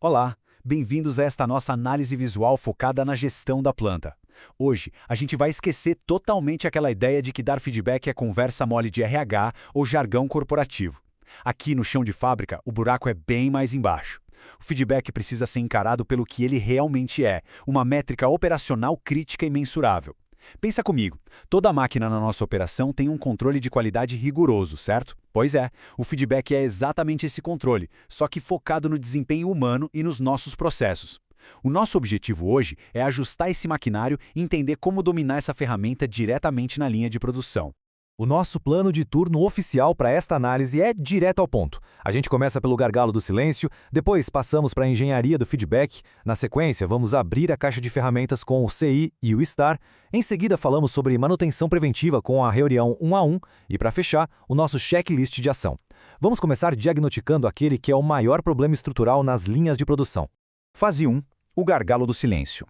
Olá, bem-vindos a esta nossa análise visual focada na gestão da planta. Hoje, a gente vai esquecer totalmente aquela ideia de que dar feedback é conversa mole de RH ou jargão corporativo. Aqui no chão de fábrica, o buraco é bem mais embaixo. O feedback precisa ser encarado pelo que ele realmente é, uma métrica operacional crítica e mensurável. Pensa comigo, toda máquina na nossa operação tem um controle de qualidade rigoroso, certo? Pois é, o feedback é exatamente esse controle, só que focado no desempenho humano e nos nossos processos. O nosso objetivo hoje é ajustar esse maquinário e entender como dominar essa ferramenta diretamente na linha de produção. O nosso plano de turno oficial para esta análise é direto ao ponto. A gente começa pelo gargalo do silêncio, depois passamos para a engenharia do feedback, na sequência vamos abrir a caixa de ferramentas com o CI e o STAR, em seguida falamos sobre manutenção preventiva com a reunião 1 a 1 e para fechar, o nosso checklist de ação. Vamos começar diagnosticando aquele que é o maior problema estrutural nas linhas de produção. Fase 1. O gargalo do silêncio.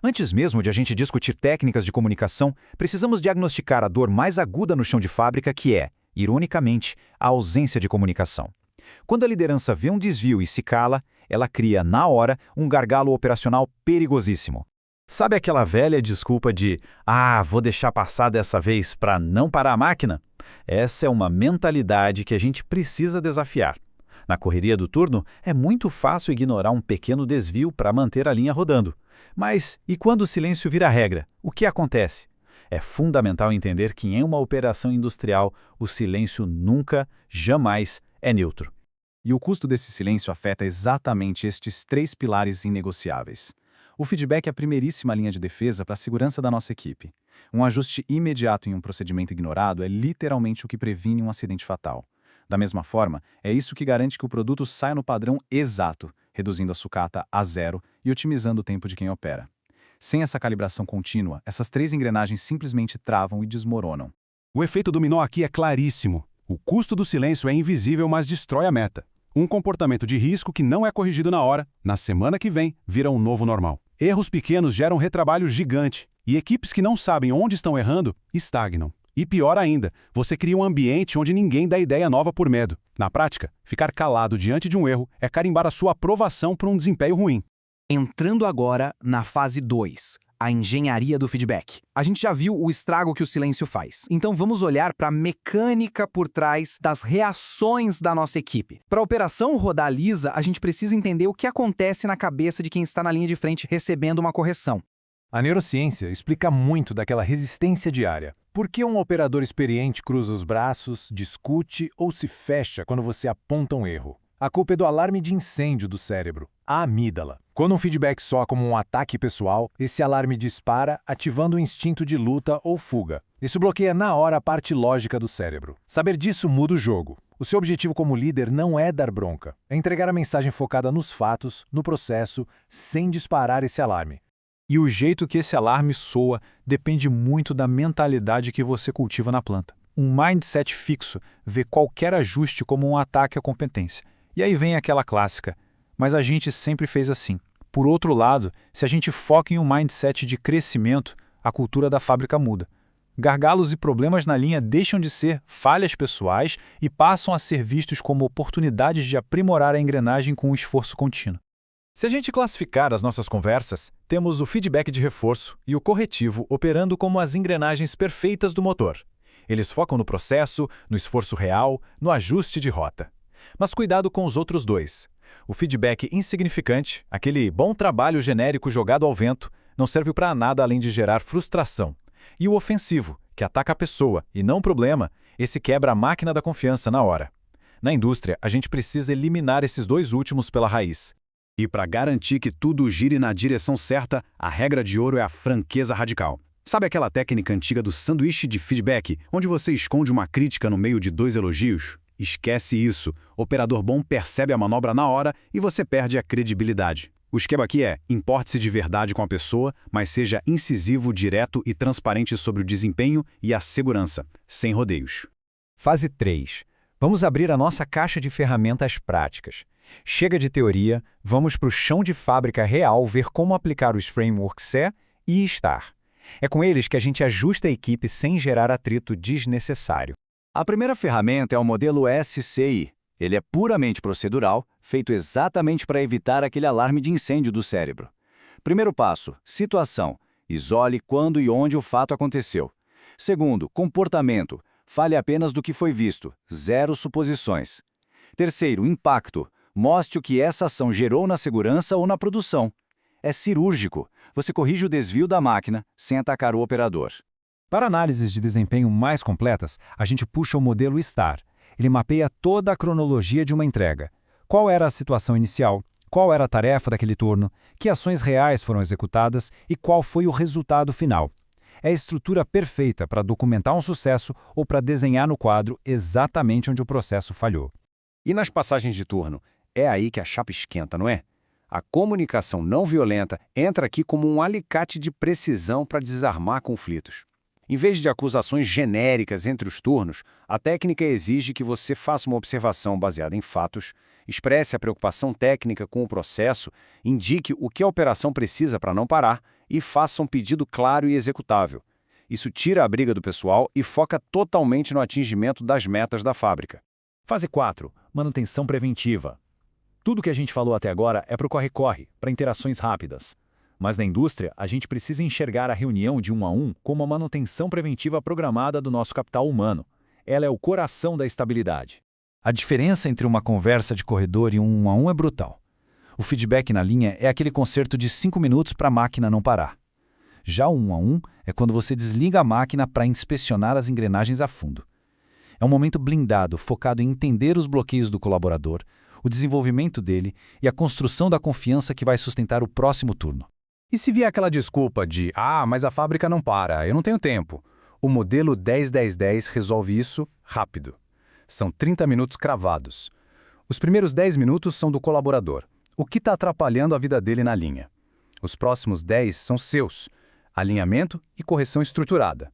Antes mesmo de a gente discutir técnicas de comunicação, precisamos diagnosticar a dor mais aguda no chão de fábrica, que é, ironicamente, a ausência de comunicação. Quando a liderança vê um desvio e se cala, ela cria, na hora, um gargalo operacional perigosíssimo. Sabe aquela velha desculpa de vou deixar passar dessa vez para não parar a máquina? Essa é uma mentalidade que a gente precisa desafiar. Na correria do turno, é muito fácil ignorar um pequeno desvio para manter a linha rodando. Mas, e quando o silêncio vira regra? O que acontece? É fundamental entender que em uma operação industrial, o silêncio nunca, jamais, é neutro. E o custo desse silêncio afeta exatamente estes 3 pilares inegociáveis. O feedback é a primeiríssima linha de defesa para a segurança da nossa equipe. Um ajuste imediato em um procedimento ignorado é literalmente o que previne um acidente fatal. Da mesma forma, é isso que garante que o produto saia no padrão exato, reduzindo a sucata a 0 e otimizando o tempo de quem opera. Sem essa calibração contínua, essas 3 engrenagens simplesmente travam e desmoronam. O efeito dominó aqui é claríssimo. O custo do silêncio é invisível, mas destrói a meta. Um comportamento de risco que não é corrigido na hora, na semana que vem, vira um novo normal. Erros pequenos geram retrabalho gigante, e equipes que não sabem onde estão errando, estagnam. E pior ainda, você cria um ambiente onde ninguém dá ideia nova por medo. Na prática, ficar calado diante de um erro é carimbar a sua aprovação por um desempenho ruim. Entrando agora na fase 2, a engenharia do feedback. A gente já viu o estrago que o silêncio faz. Então vamos olhar para a mecânica por trás das reações da nossa equipe. Para a operação rodar lisa, a gente precisa entender o que acontece na cabeça de quem está na linha de frente recebendo uma correção. A neurociência explica muito daquela resistência diária. Por que um operador experiente cruza os braços, discute ou se fecha quando você aponta um erro? A culpa é do alarme de incêndio do cérebro, a amígdala. Quando um feedback soa como um ataque pessoal, esse alarme dispara, ativando o instinto de luta ou fuga. Isso bloqueia na hora a parte lógica do cérebro. Saber disso muda o jogo. O seu objetivo como líder não é dar bronca, é entregar a mensagem focada nos fatos, no processo, sem disparar esse alarme. E o jeito que esse alarme soa depende muito da mentalidade que você cultiva na planta. Um mindset fixo vê qualquer ajuste como um ataque à competência. E aí vem aquela clássica, mas a gente sempre fez assim. Por outro lado, se a gente foca em um mindset de crescimento, a cultura da fábrica muda. Gargalos e problemas na linha deixam de ser falhas pessoais e passam a ser vistos como oportunidades de aprimorar a engrenagem com um esforço contínuo. Se a gente classificar as nossas conversas, temos o feedback de reforço e o corretivo operando como as engrenagens perfeitas do motor. Eles focam no processo, no esforço real, no ajuste de rota. Mas cuidado com os outros dois. O feedback insignificante, aquele bom trabalho genérico jogado ao vento, não serve para nada além de gerar frustração. E o ofensivo, que ataca a pessoa e não o problema, esse quebra a máquina da confiança na hora. Na indústria, a gente precisa eliminar esses dois últimos pela raiz. E para garantir que tudo gire na direção certa, a regra de ouro é a franqueza radical. Sabe aquela técnica antiga do sanduíche de feedback, onde você esconde uma crítica no meio de 2 elogios? Esquece isso. O operador bom percebe a manobra na hora e você perde a credibilidade. O esquema aqui é, importe-se de verdade com a pessoa, mas seja incisivo, direto e transparente sobre o desempenho e a segurança, sem rodeios. Fase 3. Vamos abrir a nossa caixa de ferramentas práticas. Chega de teoria, vamos para o chão de fábrica real ver como aplicar os frameworks C e STAR. É com eles que a gente ajusta a equipe sem gerar atrito desnecessário. A primeira ferramenta é o modelo SCI. Ele é puramente procedural, feito exatamente para evitar aquele alarme de incêndio do cérebro. Primeiro passo, situação. Isole quando e onde o fato aconteceu. Segundo, comportamento. Fale apenas do que foi visto, zero suposições. Terceiro, impacto. Mostre o que essa ação gerou na segurança ou na produção. É cirúrgico. Você corrige o desvio da máquina sem atacar o operador. Para análises de desempenho mais completas, a gente puxa o modelo STAR. Ele mapeia toda a cronologia de uma entrega. Qual era a situação inicial? Qual era a tarefa daquele turno? Que ações reais foram executadas? E qual foi o resultado final? É a estrutura perfeita para documentar um sucesso ou para desenhar no quadro exatamente onde o processo falhou. E nas passagens de turno, é aí que a chapa esquenta, não é? A comunicação não violenta entra aqui como um alicate de precisão para desarmar conflitos. Em vez de acusações genéricas entre os turnos, a técnica exige que você faça uma observação baseada em fatos, expresse a preocupação técnica com o processo, indique o que a operação precisa para não parar e faça um pedido claro e executável. Isso tira a briga do pessoal e foca totalmente no atingimento das metas da fábrica. Fase 4. Manutenção preventiva. Tudo que a gente falou até agora é para o corre-corre, para interações rápidas. Mas na indústria, a gente precisa enxergar a reunião de 1 a 1 como a manutenção preventiva programada do nosso capital humano. Ela é o coração da estabilidade. A diferença entre uma conversa de corredor e um 1 a 1 é brutal. O feedback na linha é aquele concerto de 5 minutos para a máquina não parar. Já o 1 a 1 é quando você desliga a máquina para inspecionar as engrenagens a fundo. É um momento blindado, focado em entender os bloqueios do colaborador, o desenvolvimento dele e a construção da confiança que vai sustentar o próximo turno. E se vier aquela desculpa de mas a fábrica não para, eu não tenho tempo. O modelo 10-10-10 resolve isso rápido. São 30 minutos cravados. Os primeiros 10 minutos são do colaborador. O que está atrapalhando a vida dele na linha? Os próximos 10 são seus. Alinhamento e correção estruturada.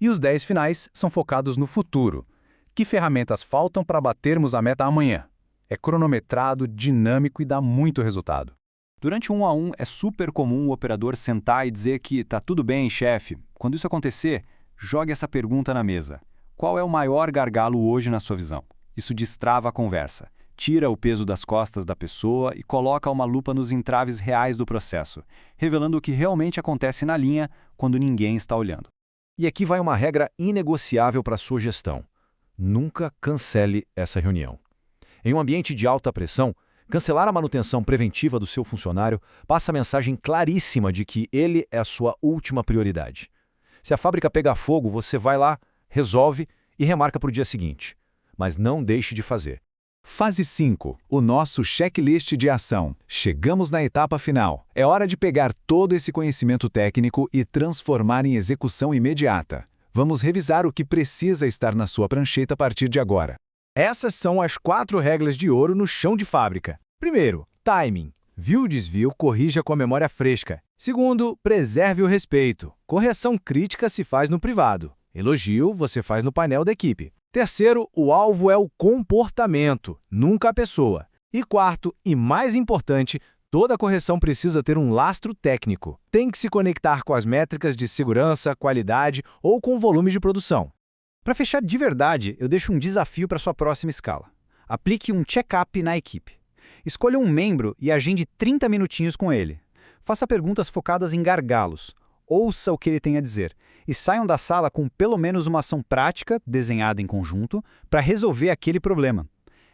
E os 10 finais são focados no futuro. Que ferramentas faltam para batermos a meta amanhã? É cronometrado, dinâmico e dá muito resultado. Durante 1 a 1, é super comum o operador sentar e dizer que tá tudo bem, chefe. Quando isso acontecer, jogue essa pergunta na mesa. Qual é o maior gargalo hoje na sua visão? Isso destrava a conversa, tira o peso das costas da pessoa e coloca uma lupa nos entraves reais do processo, revelando o que realmente acontece na linha quando ninguém está olhando. E aqui vai uma regra inegociável para a sua gestão. Nunca cancele essa reunião. Em um ambiente de alta pressão, cancelar a manutenção preventiva do seu funcionário passa a mensagem claríssima de que ele é a sua última prioridade. Se a fábrica pegar fogo, você vai lá, resolve e remarca para o dia seguinte. Mas não deixe de fazer. Fase 5. O nosso checklist de ação. Chegamos na etapa final. É hora de pegar todo esse conhecimento técnico e transformar em execução imediata. Vamos revisar o que precisa estar na sua prancheta a partir de agora. Essas são as 4 regras de ouro no chão de fábrica. Primeiro, timing. Viu o desvio, corrija com a memória fresca. Segundo, preserve o respeito. Correção crítica se faz no privado. Elogio você faz no painel da equipe. Terceiro, o alvo é o comportamento, nunca a pessoa. E quarto, e mais importante, toda correção precisa ter um lastro técnico. Tem que se conectar com as métricas de segurança, qualidade ou com o volume de produção. Para fechar de verdade, eu deixo um desafio para sua próxima escala. Aplique um check-up na equipe. Escolha um membro e agende 30 minutinhos com ele. Faça perguntas focadas em gargalos. Ouça o que ele tem a dizer. E saiam da sala com pelo menos uma ação prática, desenhada em conjunto, para resolver aquele problema.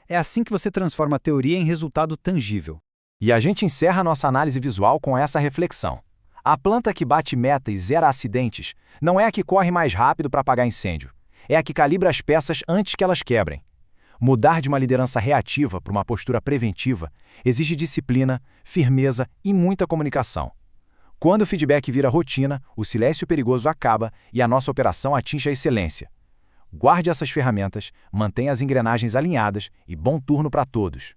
É assim que você transforma a teoria em resultado tangível. E a gente encerra nossa análise visual com essa reflexão. A planta que bate meta e zera acidentes não é a que corre mais rápido para apagar incêndio. É a que calibra as peças antes que elas quebrem. Mudar de uma liderança reativa para uma postura preventiva exige disciplina, firmeza e muita comunicação. Quando o feedback vira rotina, o silêncio perigoso acaba e a nossa operação atinge a excelência. Guarde essas ferramentas, mantenha as engrenagens alinhadas e bom turno para todos.